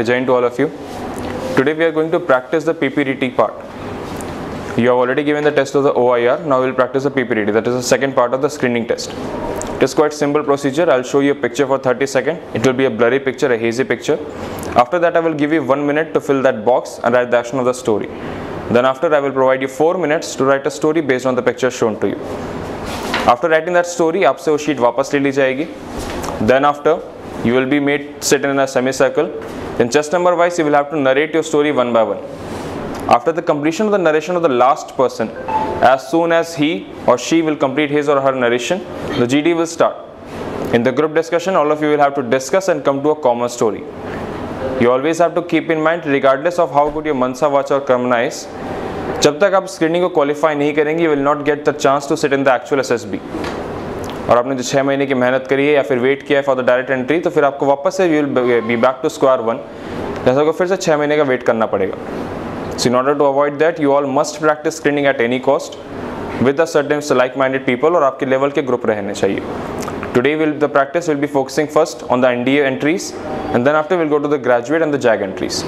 Jai to all of you. Today we are going to practice the PPDT part. You have already given the test of the OIR. Now we will practice the PPDT. That is the second part of the screening test. It is quite simple procedure. I will show you a picture for 30 seconds. It will be a blurry picture, a hazy picture. After that I will give you 1 minute to fill that box and write the action of the story. Then after I will provide you 4 minutes to write a story based on the picture shown to you. After writing that story, आपसे वो sheet वापस ले ली जाएगी. Then after you will be made sit in a semicircle. Then chest number wise you will have to narrate your story one by one. After the completion of the narration of the last person, as soon as he or she will complete his or her narration, the GD will start. In the group discussion, all of you will have to discuss and come to a common story. You always have to keep in mind, regardless of how good your Mansa, Vacha or Karmana is, जब तक आप screening को qualify नहीं करेंगे, you will not get the chance to sit in the actual SSB. और आपने जो 6 महीने की मेहनत करी है या फिर वेट किया है फॉर द डायरेक्ट एंट्री, तो फिर आपको वापस से you will be back to square one, जैसा को फिर से 6 महीने का वेट करना पड़ेगा. So in order to avoid that you all must practise screening at any cost with a certain like minded people, और आपके लेवल के ग्रुप रहने चाहिए. Today the practice will be focusing first on the NDA entries and then after will go to the graduate and the JAG entries.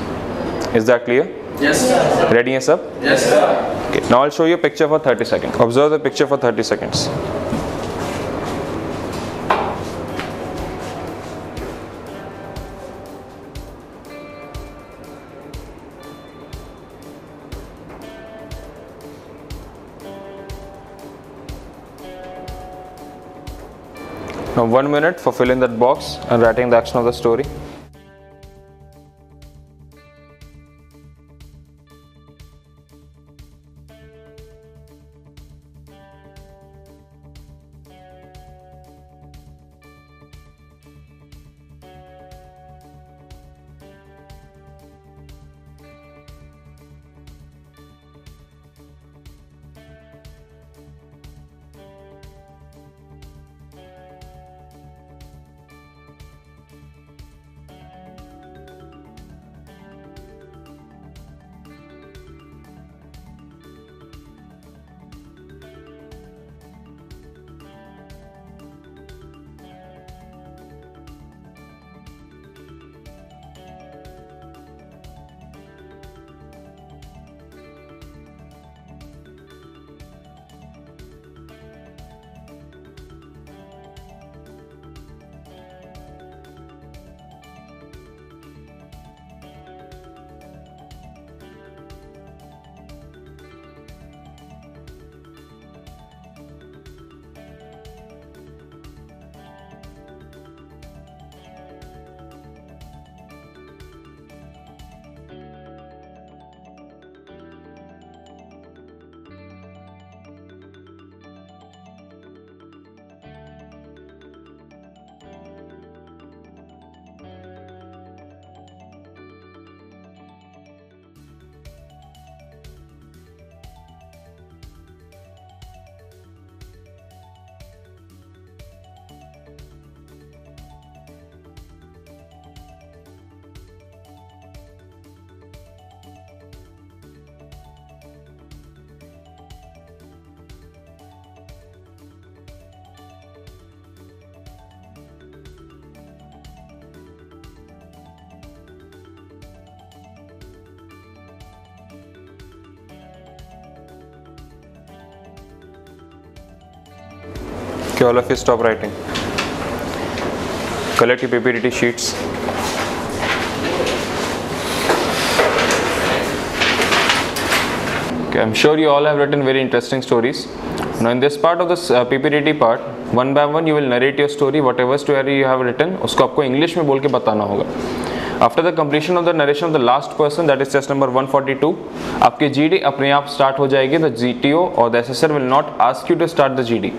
Is that clear? Yes, sir. Ready है सब? Yes, sir. Okay. Now I'll show you a picture for 30 seconds. Observe the picture for 30 seconds. Now 1 minute for filling that box and writing the action of the story. Okay, all of you stop writing. Collect your PPDT sheets. Okay, I'm sure you all have written very interesting stories. Now in this part of this PPDT part, one by one you will narrate your story. Whatever story you have written, उसको आपको English में बोल के बताना होगा. After the completion of the narration of the last person, that is test number 142, आपकी GD अपने आप start हो जाएगी. The GTO or the assessor will not ask you to start the GD.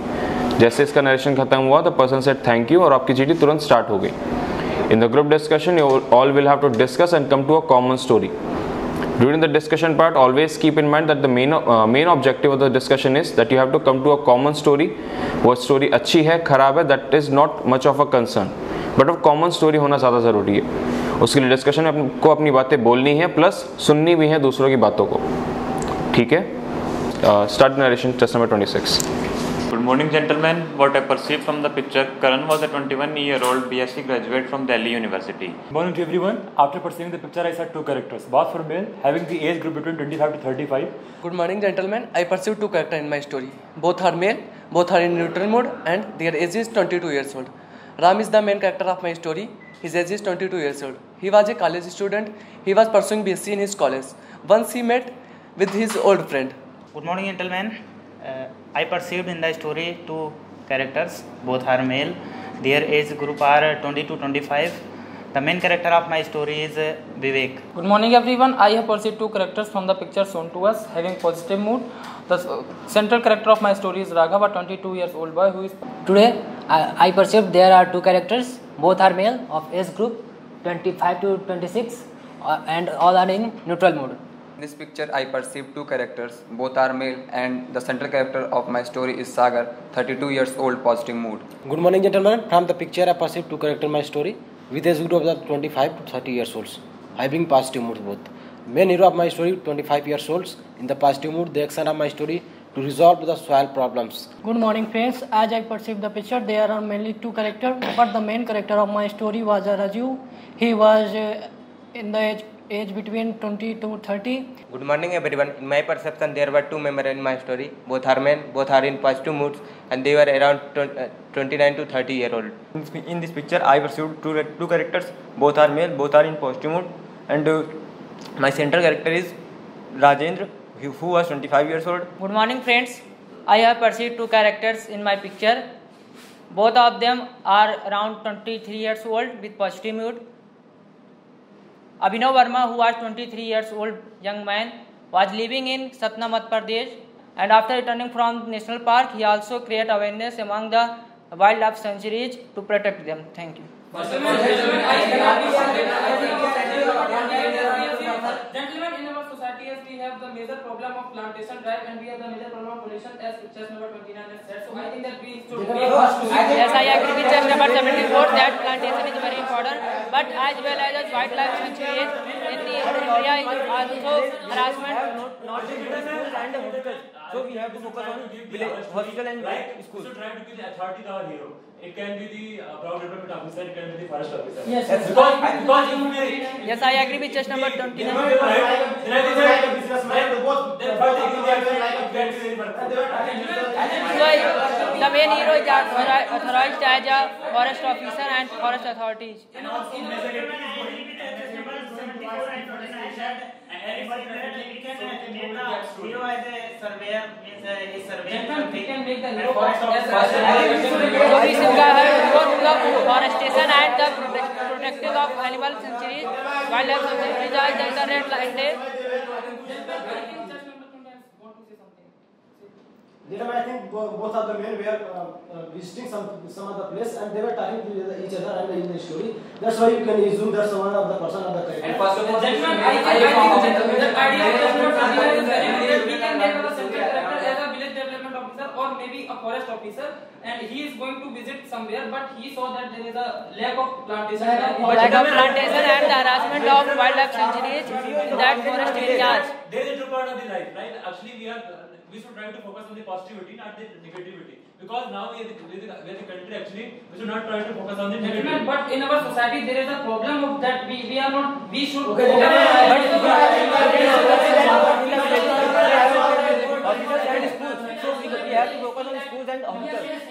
जैसे इसका नरेशन खत्म हुआ, the person said thank you और आपकी जीडी तुरंत स्टार्ट हो गई. In the group discussion you all will have to discuss and come to a common story. During the discussion part always keep in mind that the main objective of the discussion is that you have to come to a common story. वो story अच्छी है, खराब है, that is not much of a concern, but of common story होना ज़्यादा ज़रूरी है. उसके लिए डिस्कशन में आपको अपनी बातें बोलनी है प्लस सुननी भी है दूसरों की बातों को. ठीक है, start narration test number 26. Good morning, gentlemen. What I perceived from the picture, Karan was a 21-year-old BSc graduate from Delhi University. Good morning to everyone. After perceiving the picture, I saw two characters, both for male, having the age group between 25 to 35. Good morning, gentlemen. I perceived two characters in my story. Both are male, both are in neutral mode, and their age is 22 years old. Ram is the main character of my story. His age is 22 years old. He was a college student. He was pursuing BSc in his college. Once he met with his old friend. Good morning, gentlemen. I perceived in the story two characters, both are male. Their age group are 20 to 25. The main character of my story is Vivek. Good morning, everyone. I have perceived two characters from the picture shown to us having positive mood. The central character of my story is Raghav, a 22 years old boy who is... Today, I perceived there are two characters. Both are male of age group 25 to 26 and all are in neutral mood. In this picture, I perceive two characters, both are male, and the central character of my story is Sagar, 32 years old, positive mood. Good morning, gentlemen. From the picture, I perceive two characters in my story with age group of 25 to 30 years olds, having positive moods both. Main hero of my story, 25 years olds, in the positive mood, the action of my story to resolve the soil problems. Good morning, friends. As I perceive the picture, there are mainly two characters, but the main character of my story was Raju. He was in the age between 20 to 30. Good morning, everyone. In my perception, there were two members in my story. Both are men, both are in positive moods, and they were around 29 to 30 year old. In this picture, I perceived two characters, both are male, both are in positive mood, and my central character is Rajendra, who was 25 years old. Good morning, friends. I have perceived two characters in my picture. Both of them are around 23 years old with positive mood. Abhinav Verma, who was 23 years old young man, was living in Satna, Madhya Pradesh, and after returning from national park, he also created awareness among the wildlife sanctuaries to protect them. Thank you. Gentlemen, in our society, as we have the major problem of plantation drive and we have the major problem of pollution, as picture number 29 has said. So I think that we should Yes, I agree with picture number 74 that plantation is very important, but as well as wildlife sanctuaries in the area is also harassment. So we have to focus on village, hospital and school. So try to be the authority our hero. It can be the Brown Development Officer, it can be the Forest Officer. Yes, yes, I agree with just number 29. So the main hero is authorized as a forest officer and forest authorities. Forestation and the protective of animal sanctuaries, wildlife sanctuaries are the red line day. I think both of the men were visiting some other place and they were talking to each other and in the story. That's why you can assume that's one of the person of the character. And first of all, gentlemen, I think the idea of is very clear. We can get our central character as a village development officer or maybe a forest officer, and he is going to visit somewhere, but he saw that there is a lack of plantation. Lack of plantation and the harassment of wildlife sanctuaries in that forest areas. There is a two part of the life, right? Actually, we should try to focus on the positivity, not the negativity. Because now we are the country actually, we should not try to focus on the negativity. But in our society, there is a problem of that we are not, we should... Okay, we have to focus on schools and hospitals.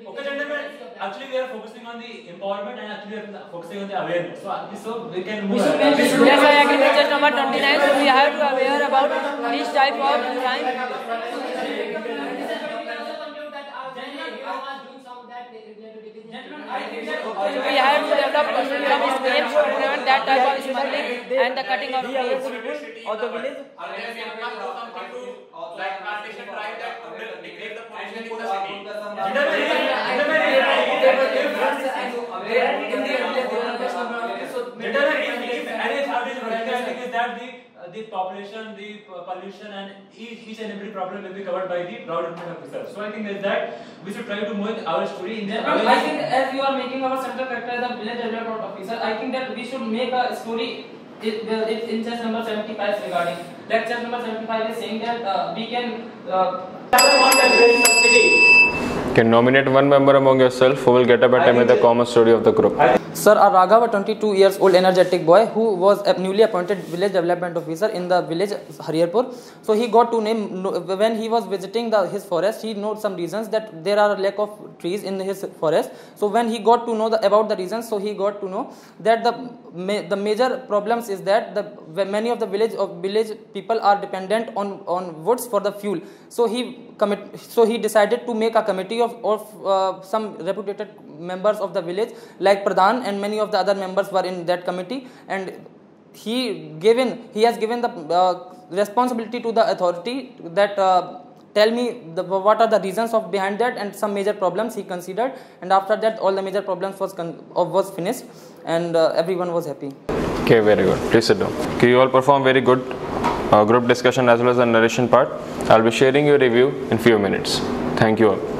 Okay, gentlemen, actually we are focusing on the empowerment and actually we are focusing on the awareness. So we can move. Yes, I agree with just number 29. So we have to aware about this type of crime. We have to develop some schemes to prevent that type of smuggling and the cutting of trees. Of the village? The population, the pollution, and each and every problem will be covered by the Brown Development Officer. So I think is that we should try to move our story in the I think as you are making our central character as a village development officer, I think that we should make a story in chapter number 75 regarding. Lecture number 75 is saying that we can Can nominate one member among yourself who will get up and tell me the common story of the group. Sir, Raghav, a 22 years old energetic boy who was a newly appointed village development officer in the village Hariyarpur. So he got to know, when he was visiting his forest, he knows some reasons that there are a lack of trees in his forest. So when he got to know about the reasons, so he got to know that the major problems is that many of the village people are dependent on woods for the fuel. So he decided to make a committee of some reputed members of the village like Pradhan, and many of the other members were in that committee, and he has given the responsibility to the authority that tell me what are the reasons behind that, and some major problems he considered, and after that all the major problems was finished, and everyone was happy. Okay, very good. Please sit down. Okay, you all perform very good group discussion as well as the narration part. I'll be sharing your review in few minutes. Thank you all.